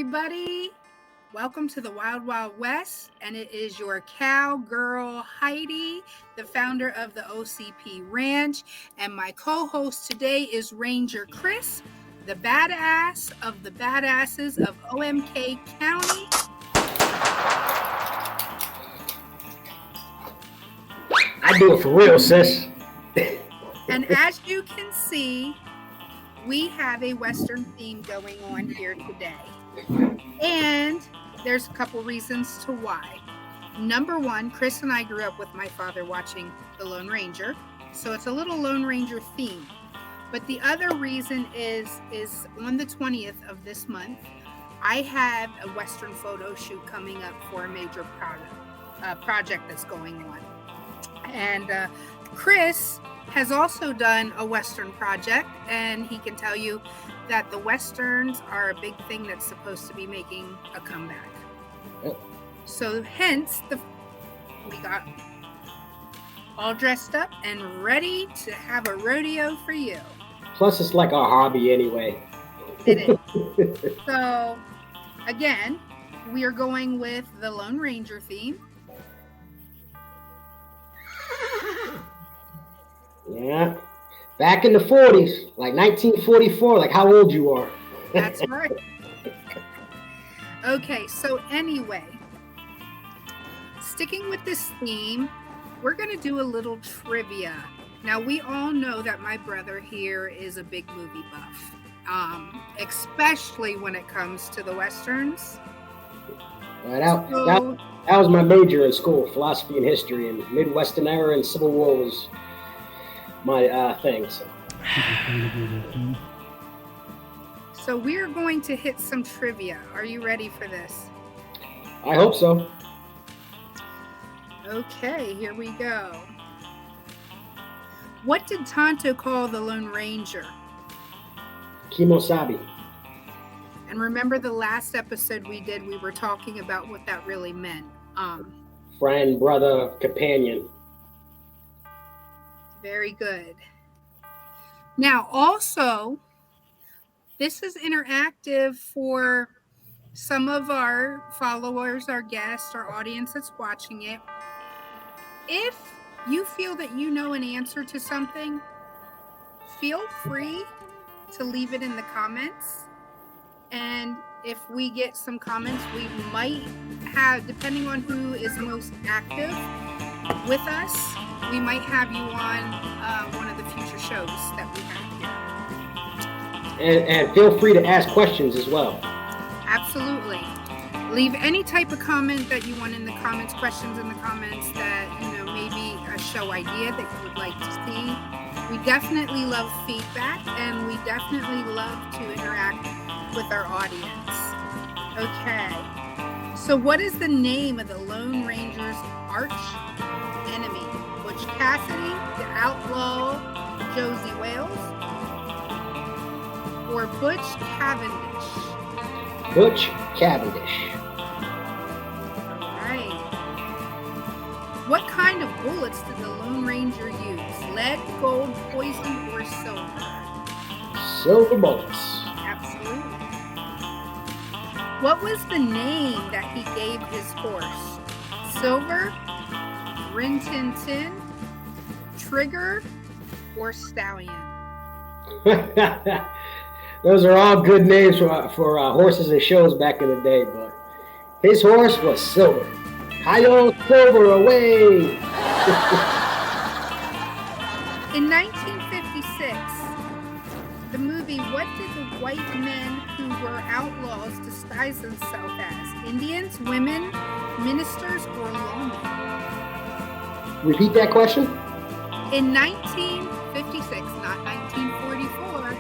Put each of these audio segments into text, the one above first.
everybody. Welcome to the Wild Wild West, and it is your cowgirl Heidi, the founder of the O.C.P Ranch, and my co-host today is Ranger Chris, the badass of the badasses of OMK County. I do it for real, sis. And as you can see, we have a Western theme going on here today. And there's a couple reasons to why. Number one, Chris and I grew up with my father watching The Lone Ranger, so it's a little Lone Ranger theme. But the other reason is on the 20th of this month, I have a Western photo shoot coming up for a major project that's going on. And Chris has also done a Western project, and he can tell you that the Westerns are a big thing that's supposed to be making a comeback. Yep. So hence, we got all dressed up and ready to have a rodeo for you. Plus, it's like our hobby anyway. It is. So, again, we are going with the Lone Ranger theme. Yeah. Back in the 40s, like 1944, like how old you are. That's right. Okay, so anyway, sticking with this theme, we're going to do a little trivia. Now, we all know that my brother here is a big movie buff, especially when it comes to the Westerns. That was my major in school, philosophy and history, and Midwestern era and Civil War was my thing. So we're going to hit some trivia. Are you ready for this? I hope so. Okay, here we go. What did Tonto call the Lone Ranger? Kimosabi. And remember the last episode we did, we were talking about what that really meant. Friend, brother, companion. Very good. Now, also, this is interactive for some of our followers, our guests, our audience that's watching it. If you feel that you know an answer to something, feel free to leave it in the comments. And if we get some comments, we might have, depending on who is most active with us, we might have you on one of the future shows that we have here. And feel free to ask questions as well. Absolutely. Leave any type of comment that you want in the comments, questions in the comments that, maybe a show idea that you would like to see. We definitely love feedback, and we definitely love to interact with our audience. Okay. So what is the name of the Lone Ranger's arch enemy? Butch Cassidy, the outlaw Josie Wales, or Butch Cavendish? Butch Cavendish. All right. What kind of bullets did the Lone Ranger use? Lead, gold, poison, or silver? Silver bullets. Absolutely. What was the name that he gave his horse? Silver, Rin Tin Tin, Trigger, or Stallion? Those are all good names for horses and shows back in the day, but his horse was Silver. Hi-yo, Silver, away! In 1956, the movie What Did the White Men Who Were Outlaws Disguise Themselves As? Indians, women, ministers, or lawmen? Repeat that question? In 1956, not 1944,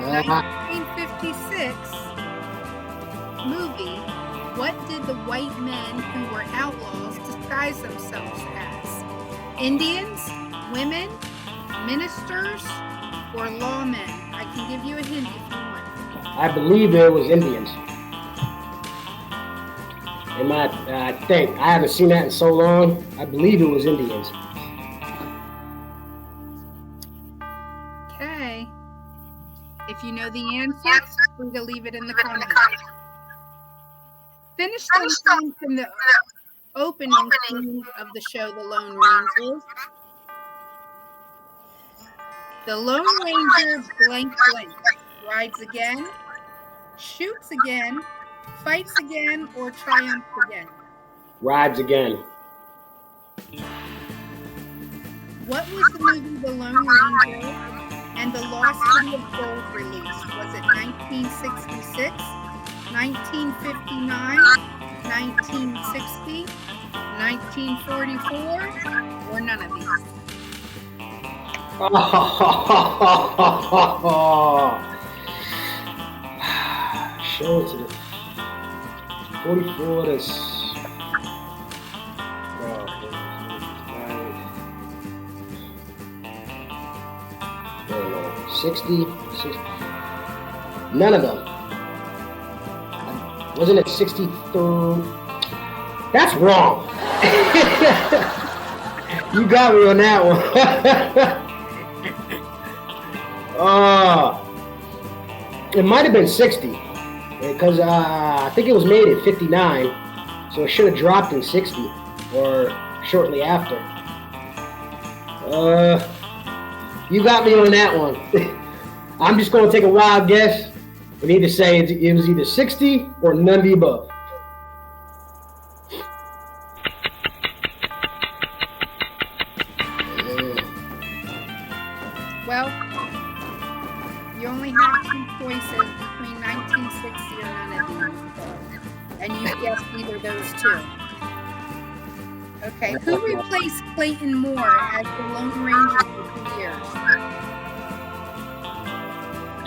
but 1956 movie, what did the white men who were outlaws disguise themselves as? Indians, women, ministers, or lawmen? I can give you a hint if you want. I believe it was Indians. I think. I haven't seen that in so long. I believe it was Indians. Okay. If you know the answer, feel free to leave it in the comments. Finish the line from the opening scene of the show The Lone Ranger. The Lone Ranger blank blank rides again, shoots again, fights again, or triumphs again. Rides again. What was the movie The Lone Ranger and the Lost City of Gold released? Was it 1966, 1959, 1960, 1944, or none of these? Show it to the 44 to 60. None of them. Wasn't it 63? That's wrong. You got me on that one. It might have been 60 because I think it was made in 59, so it should have dropped in 60 or shortly after. You got me on that one. I'm just going to take a wild guess and either say it was either 60 or none of the above. Well, you only have two choices between 1960 or none of these, and you guessed either those two. Okay, who replaced Clayton Moore as the Lone Ranger for 2 years?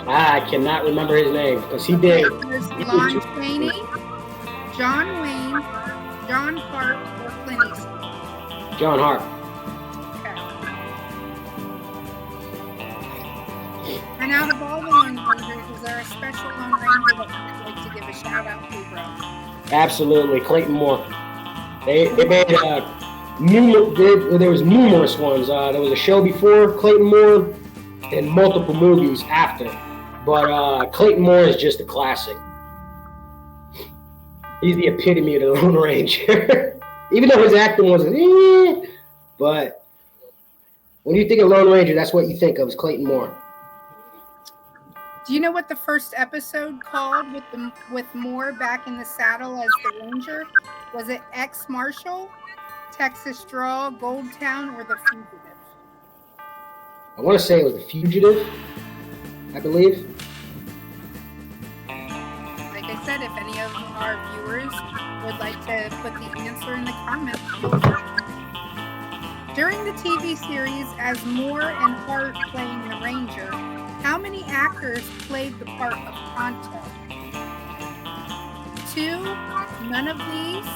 I cannot remember his name because he did. There's Lon Chaney, John Wayne, John Hart, or Clint Eastwood. John Hart. And out of all the Lone Rangers, is there a special Lone Ranger that you'd like to give a shout out to, bro? Absolutely, Clayton Moore. They made there was numerous ones. There was a show before Clayton Moore and multiple movies after. But Clayton Moore is just a classic. He's the epitome of the Lone Ranger. Even though his acting wasn't, but when you think of Lone Ranger, that's what you think of is Clayton Moore. Do you know what the first episode called with Moore back in the saddle as the Ranger? Was it Ex-Marshal, Texas Draw, Gold Town, or The Fugitive? I want to say it was The Fugitive, I believe. Like I said, if any of our viewers would like to put the answer in the comments below. During the TV series, as Moore and Hart playing the Ranger, how many actors played the part of Tonto? 2, none of these,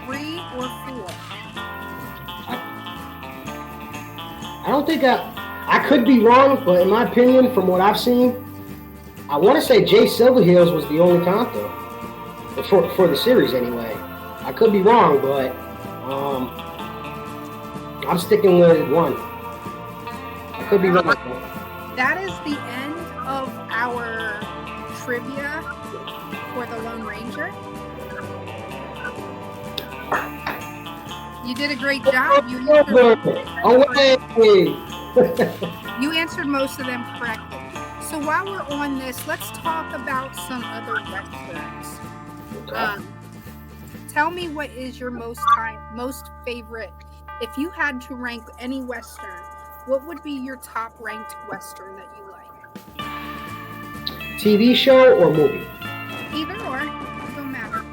3, or 4? I don't think I could be wrong, but in my opinion, from what I've seen, I want to say Jay Silverheels was the only Tonto for the series anyway. I could be wrong, but I'm sticking with 1. I could be wrong. That is the end of our trivia for the Lone Ranger. You did a great job. You answered most of them correctly. So while we're on this, let's talk about some other westerns. Okay. Tell me what is your most favorite. If you had to rank any western, what would be your top ranked western that you like? TV show or movie? Either or, it don't matter.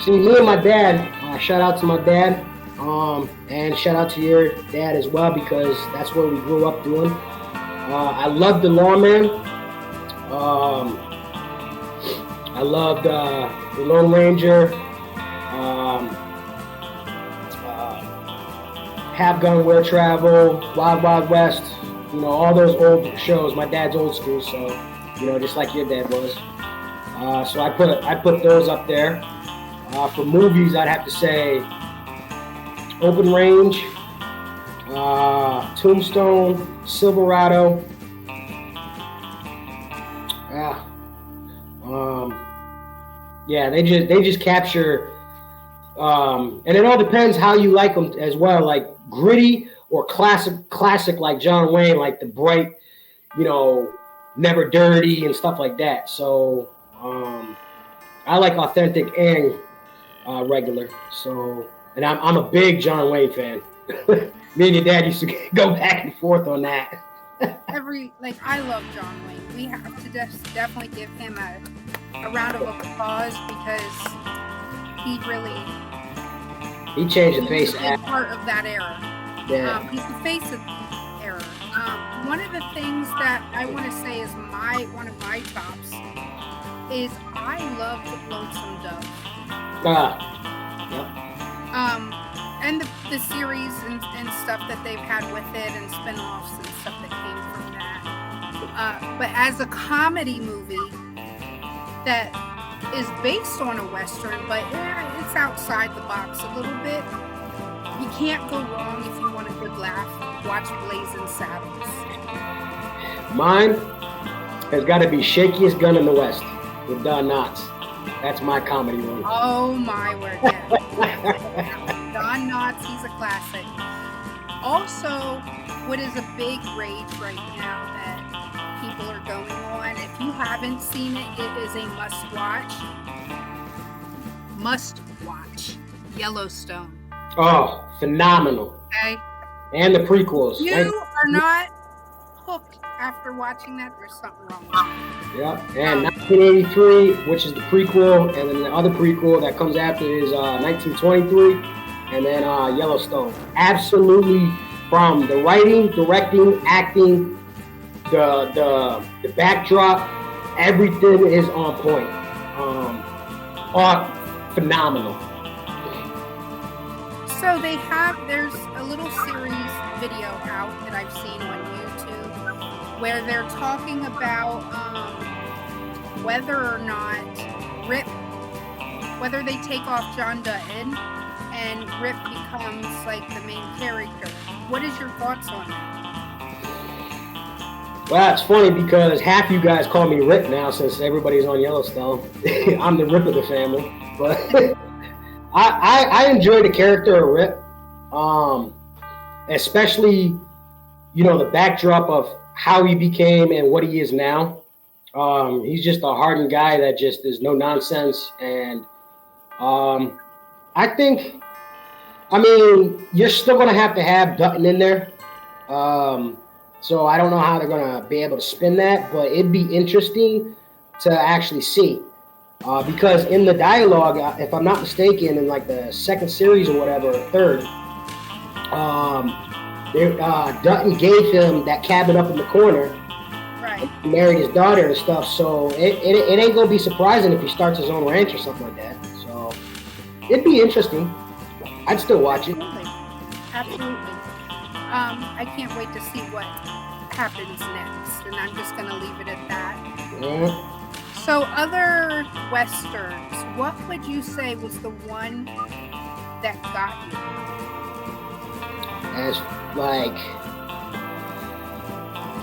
See, me and my dad, shout out to my dad, and shout out to your dad as well, because that's what we grew up doing. I loved The Lawman. I loved The Lone Ranger. Have Gun, Will Travel, Wild Wild West, all those old shows. My dad's old school, so just like your dad was. So I put those up there. For movies, I'd have to say Open Range, Tombstone, Silverado. Yeah, they just capture, and it all depends how you like them as well. Like gritty or classic like John Wayne, like the bright, you know, never dirty and stuff like that. So I like authentic and regular. So, and I'm a big John Wayne fan. Me and your dad used to go back and forth on that. I love John Wayne. We have to definitely give him a round of applause because he really He changed the he face was of a big that. part of that era. Yeah. He's the face of the era. One of the things that I want to say is one of my tops is I love the Lonesome Dove. Yep. And the series and stuff that they've had with it and spin-offs and stuff that came from that. But as a comedy movie that is based on a Western, but it's outside the box a little bit, you can't go wrong if you want a good laugh. Watch Blazing Saddles. Mine has got to be Shakiest Gun in the West with Don Knotts. That's my comedy one. Oh my word, yeah. Don Knotts, he's a classic. Also, what is a big rage right now that people are going on, if you haven't seen it, it is a must watch. Must watch. Yellowstone. Oh, phenomenal. Okay? And the prequels. You are not hooked after watching that, there's something wrong with you. Yeah, and 1983, which is the prequel, and then the other prequel that comes after is 1923, and then Yellowstone. Absolutely, from the writing, directing, acting, the backdrop, everything is on point. Phenomenal. So there's a little series video out that I've seen on YouTube where they're talking about whether or not whether they take off John Dutton and Rip becomes like the main character. What is your thoughts on that? Well, it's funny because half you guys call me Rip now since everybody's on Yellowstone. I'm the Rip of the family, but I enjoy the character of Rip, especially the backdrop of how he became and what he is now. He's just a hardened guy that just is no nonsense, and I think, you're still gonna have to have Dutton in there. So I don't know how they're gonna be able to spin that, but it'd be interesting to actually see. Because in the dialogue, if I'm not mistaken, in like the second series or whatever, or third, Dutton gave him that cabin up in the corner. Right. He married his daughter and stuff, so it ain't gonna be surprising if he starts his own ranch or something like that. So it'd be interesting. I'd still watch it. Absolutely. I can't wait to see what happens next, and I'm just gonna leave it at that. Yeah. So other Westerns, what would you say was the one that got you? As like,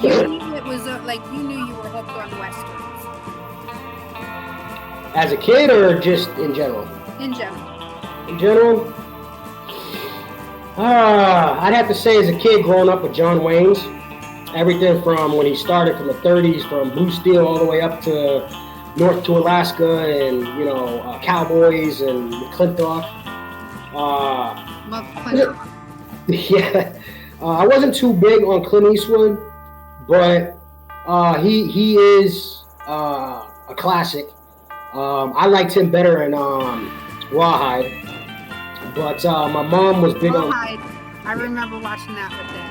You knew it was you knew you were hooked on Westerns. as a kid or just in general? In general. In general, I'd have to say as a kid growing up with John Wayne's, everything from when he started from the 30s, from Blue Steel all the way up to north to Alaska, and Cowboys and McClintock. Love Clinton. Yeah, I wasn't too big on Clint Eastwood, but he is a classic. I liked him better in Rawhide, but my mom was big on. I remember watching that with Dad.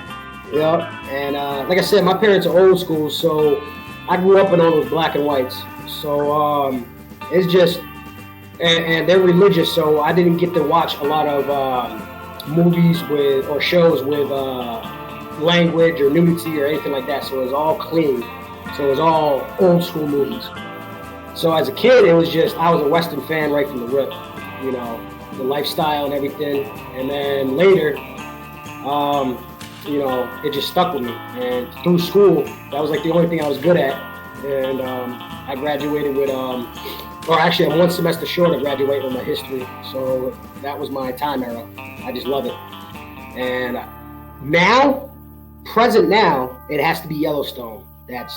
Yeah, and like I said, my parents are old school, so I grew up in all those black and whites. So it's just, and they're religious, so I didn't get to watch a lot of movies or shows with language or nudity or anything like that. So it was all clean. So it was all old school movies. So as a kid, it was just, I was a Western fan right from the rip, the lifestyle and everything. And then later, it just stuck with me. And through school, that was like the only thing I was good at. And I graduated with or actually, I'm one semester short of graduating with my history. So that was my time era. I just love it. And now, present now, it has to be Yellowstone. That's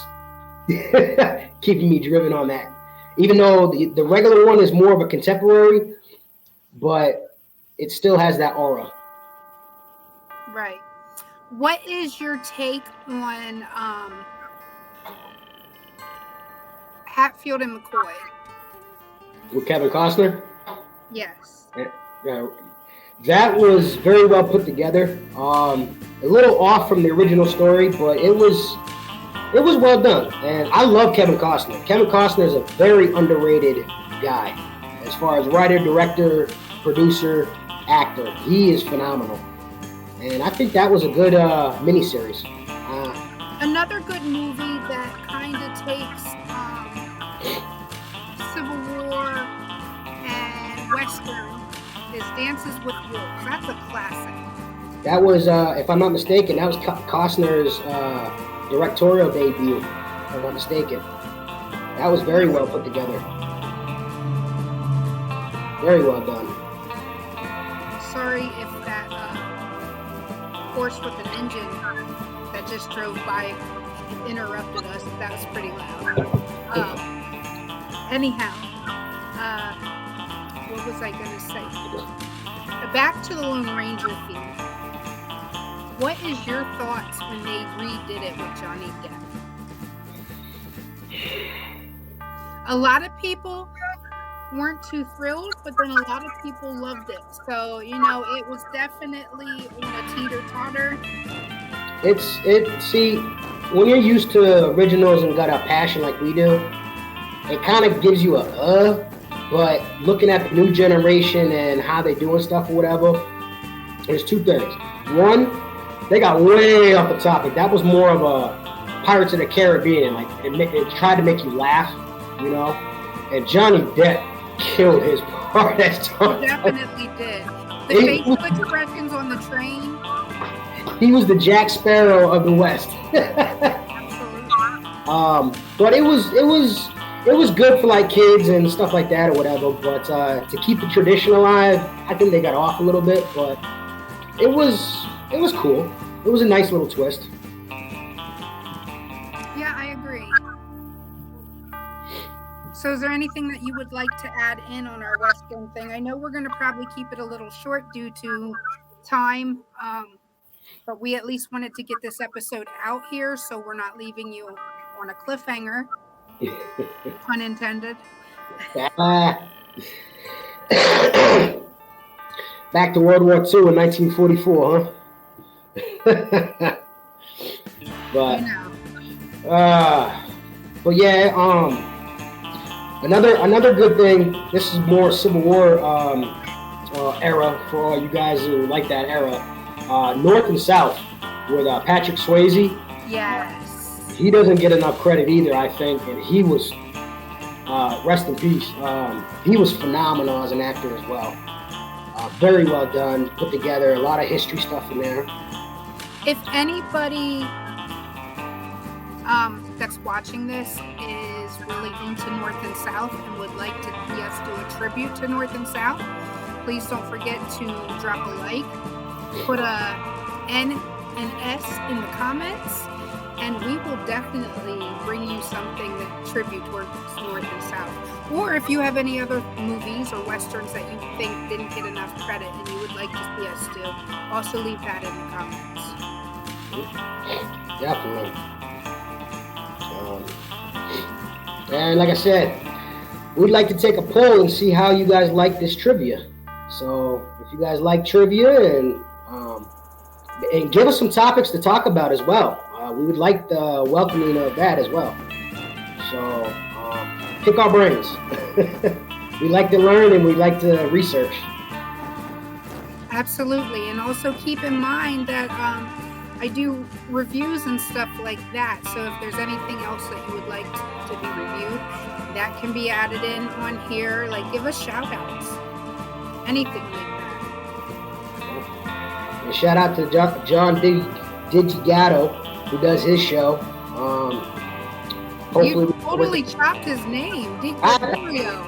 keeping me driven on that. Even though the regular one is more of a contemporary, but it still has that aura. Right. What is your take on Hatfield and McCoy? With Kevin Costner. Yes. Yeah, that was very well put together. A little off from the original story, but it was well done. And I love Kevin Costner. Kevin Costner is a very underrated guy as far as writer, director, producer, actor. He is phenomenal. And I think that was a good miniseries. Another good movie that kind of takes Civil War and Western is Dances with Wolves. That's a classic. That was, if I'm not mistaken, that was Costner's directorial debut, if I'm not mistaken. That was very well put together. Very well done. Sorry if that horse with an engine that just drove by interrupted us. That was pretty loud. Anyhow, what was I going to say? Back to the Lone Ranger theme. What is your thoughts when they redid it with Johnny Depp? A lot of people weren't too thrilled, but then a lot of people loved it. So, it was definitely a teeter-totter. See, when you're used to originals and got a passion like we do, it kind of gives you but looking at the new generation and how they doing stuff or whatever, there's two things. One, they got way off the topic. That was more of a Pirates of the Caribbean. Like, it tried to make you laugh, and Johnny Depp killed his part as John. He definitely did. The facial expressions on the train. He was the Jack Sparrow of the West. Absolutely. But it was good for like kids and stuff like that or whatever. But to keep the tradition alive, I think they got off a little bit. But it was cool. It was a nice little twist. Yeah, I agree. So is there anything that you would like to add in on our Western thing? I know we're going to probably keep it a little short due to time, but we at least wanted to get this episode out here so we're not leaving you on a cliffhanger, pun intended. Back to World War II in 1944, huh? But yeah, another good thing. This is more Civil War era for all you guys who like that era. North and South with Patrick Swayze. Yes. He doesn't get enough credit either, I think, and he was rest in peace. He was phenomenal as an actor as well. Very well done, put together, a lot of history stuff in there. If anybody that's watching this is really into North and South and would like to see us do a tribute to North and South, please don't forget to drop a like, put a N and S in the comments, and we will definitely bring you something that tribute towards North and South. Or if you have any other movies or westerns that you think didn't get enough credit and you would like to see us do, also leave that in the comments. Definitely. And like I said, we'd like to take a poll and see how you guys like this trivia. So if you guys like trivia and give us some topics to talk about as well. We would like the welcoming of that as well. So pick our brains. We like to learn and we like to research. Absolutely. And also keep in mind that I do reviews and stuff like that. So if there's anything else that you would like to be reviewed, that can be added in on here. Like, give us shout outs. Anything like that. And shout out to John Digigato, who does his show. You totally chopped his name, DiGregorio.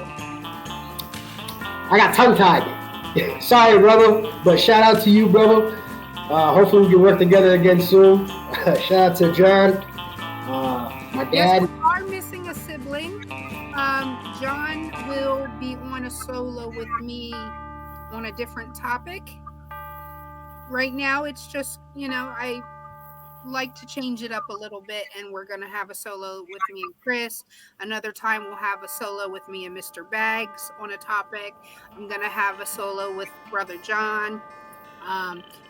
I got tongue tied. Sorry, brother, but shout out to you, brother. Hopefully we can work together again soon. Shout out to John, my Yes, dad. we are missing a sibling. John will be on a solo with me on a different topic. Right now, it's just, I like to change it up a little bit, and we're going to have a solo with me and Chris. Another time, we'll have a solo with me and Mr. Bags on a topic. I'm going to have a solo with Brother John.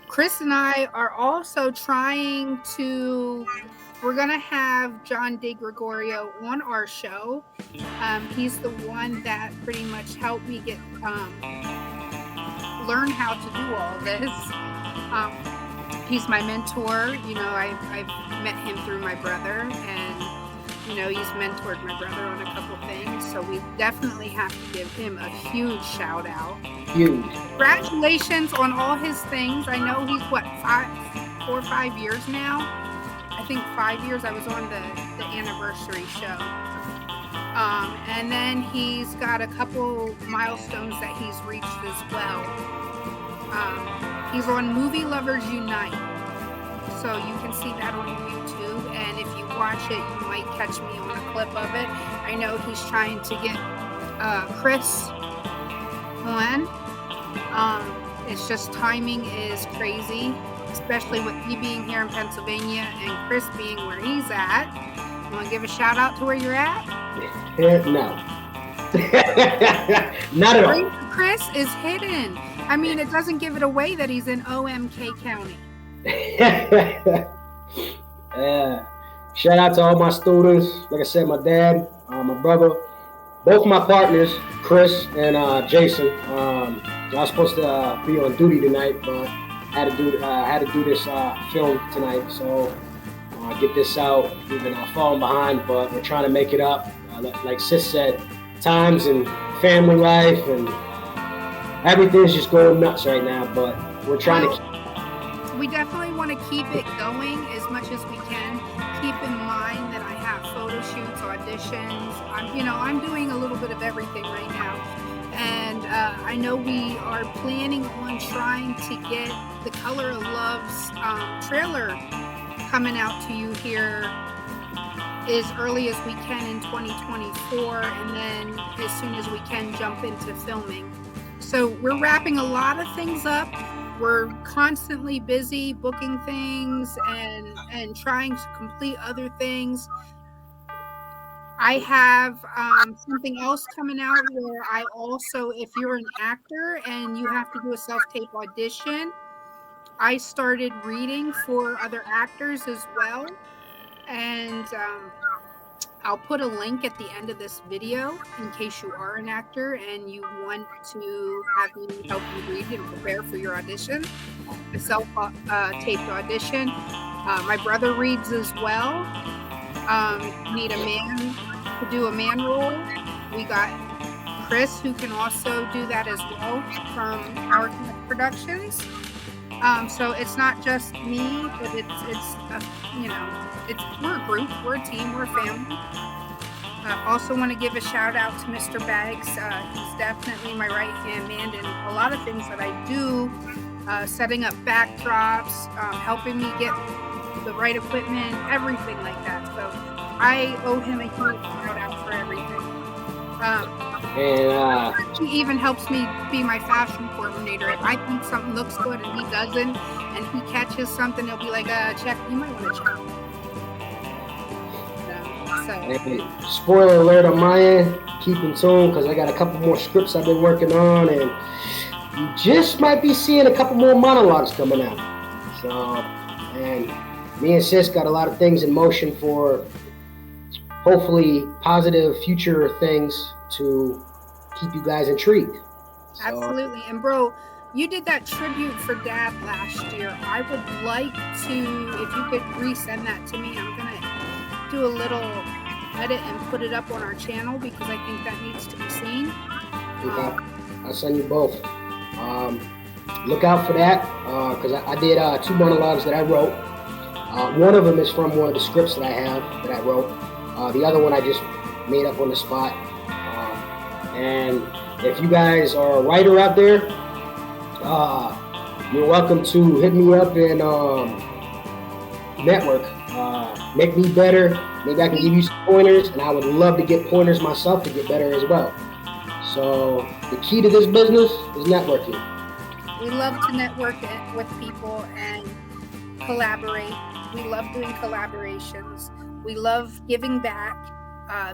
Chris and I are also trying to. We're going to have John DeGregorio on our show. He's the one that pretty much helped me get learn how to do all this. He's my mentor. I've met him through my brother, and he's mentored my brother on a couple things. So we definitely have to give him a huge shout out. Huge. Congratulations on all his things. I know he's 4 or 5 years now. I think 5 years. I was on the anniversary show. And then he's got a couple milestones that he's reached as well. He's on Movie Lovers Unite, so you can see that on YouTube, and if you watch it, you might catch me on a clip of it. I know he's trying to get Chris on. It's just timing is crazy, especially with me being here in Pennsylvania and Chris being where he's at. You want to give a shout out to where you're at? No. Not at all. Chris is hidden. I mean, it doesn't give it away that he's in OMK County. Shout out to all my students. Like I said, my dad, my brother, both my partners, Chris and Jason. I was supposed to be on duty tonight, but had to do this film tonight. So get this out. We've been falling behind, but we're trying to make it up. Like Sis said, times and family life and everything's just going nuts right now, but we're trying to we definitely want to keep it going as much as we can. Keep in mind that I have photo shoots, auditions. I'm doing a little bit of everything right now. And I know we are planning on trying to get the Color of Love's trailer coming out to you here as early as we can in 2024, and then as soon as we can jump into filming. So we're wrapping a lot of things up. We're constantly busy booking things and trying to complete other things. I have something else coming out where I also, if you're an actor and you have to do a self-tape audition, I started reading for other actors as well. And I'll put a link at the end of this video in case you are an actor and you want to have me help you read and prepare for your audition, a self-taped audition. My brother reads as well. Need a man to do a man role. We got Chris, who can also do that as well from our Productions. So it's not just me, but we're a group, we're a team, we're a family. I also want to give a shout out to Mr. Bags. He's definitely my right-hand man in a lot of things that I do, setting up backdrops, helping me get the right equipment, everything like that. So I owe him a huge shout out for everything. He even helps me be my fashion coordinator. If I think something looks good and he doesn't, and he catches something, he'll be like, check, you might want to check. Hey, spoiler alert on my end, keep in tune because I got a couple more scripts I've been working on, and you just might be seeing a couple more monologues coming out. So, and me and Sis got a lot of things in motion for hopefully positive future things to keep you guys intrigued. So, absolutely. And bro, you did that tribute for Dad last year. I would like to, if you could resend that to me, I'm going to do a little edit and put it up on our channel because I think that needs to be seen. I'll send you both. Look out for that because I did 2 monologues that I wrote. One of them is from one of the scripts that I wrote. The other one I just made up on the spot. And if you guys are a writer out there, you're welcome to hit me up and network. Make me better. Maybe I can give you some pointers, and I would love to get pointers myself to get better as well. So the key to this business is networking. We love to network with people and collaborate. We love doing collaborations. We love giving back.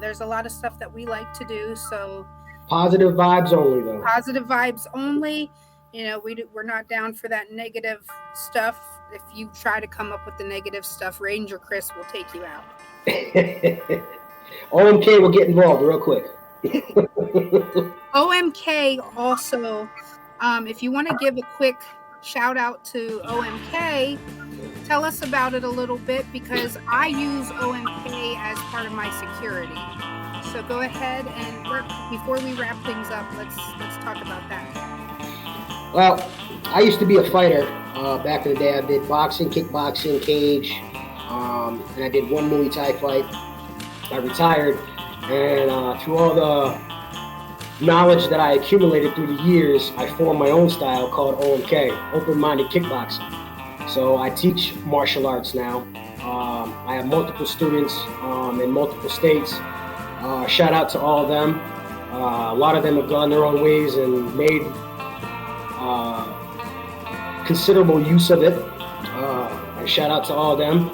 There's a lot of stuff that we like to do. So Positive vibes only, though. positive vibes only. We're not down for that negative stuff. If you try to come up with the negative stuff, Ranger Chris will take you out. OMK will get involved real quick. OMK also, if you want to give a quick shout out to OMK, tell us about it a little bit, because I use OMK as part of my security. So go ahead and before we wrap things up, let's talk about that. Well, I used to be a fighter back in the day. I did boxing, kickboxing, cage, and I did one Muay Thai fight. I retired, and through all the knowledge that I accumulated through the years, I formed my own style called OMK, Open-Minded Kickboxing. So I teach martial arts now. I have multiple students in multiple states. Shout out to all of them. A lot of them have gone their own ways and made considerable use of it. And shout out to all of them.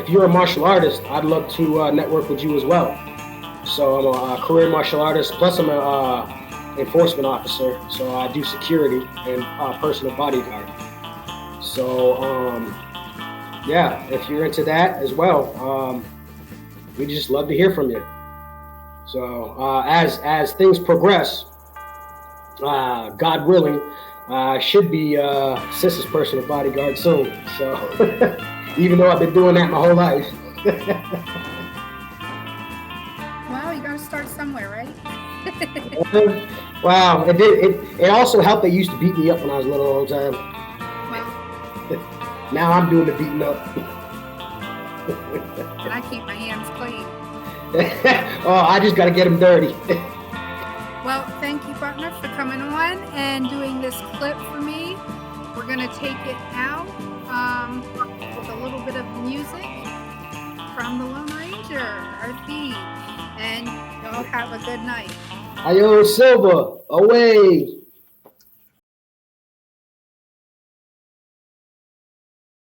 If you're a martial artist, I'd love to network with you as well. So I'm a career martial artist, plus I'm an enforcement officer. So I do security and personal bodyguard. So yeah, if you're into that as well, we just love to hear from you. So as things progress, God willing, should be Sis's personal bodyguard soon. So even though I've been doing that my whole life. Well, you got to start somewhere, right? Wow, it did. It also helped. They used to beat me up when I was little all the time. Well, now I'm doing the beating up. And I keep my hands clean. Oh, I just got to get them dirty. Well, thank you, Butler, for coming on and doing this clip for me. We're going to take it out with a little bit of music from the Lone Ranger, our theme. And y'all have a good night. Ayo, Silva, away.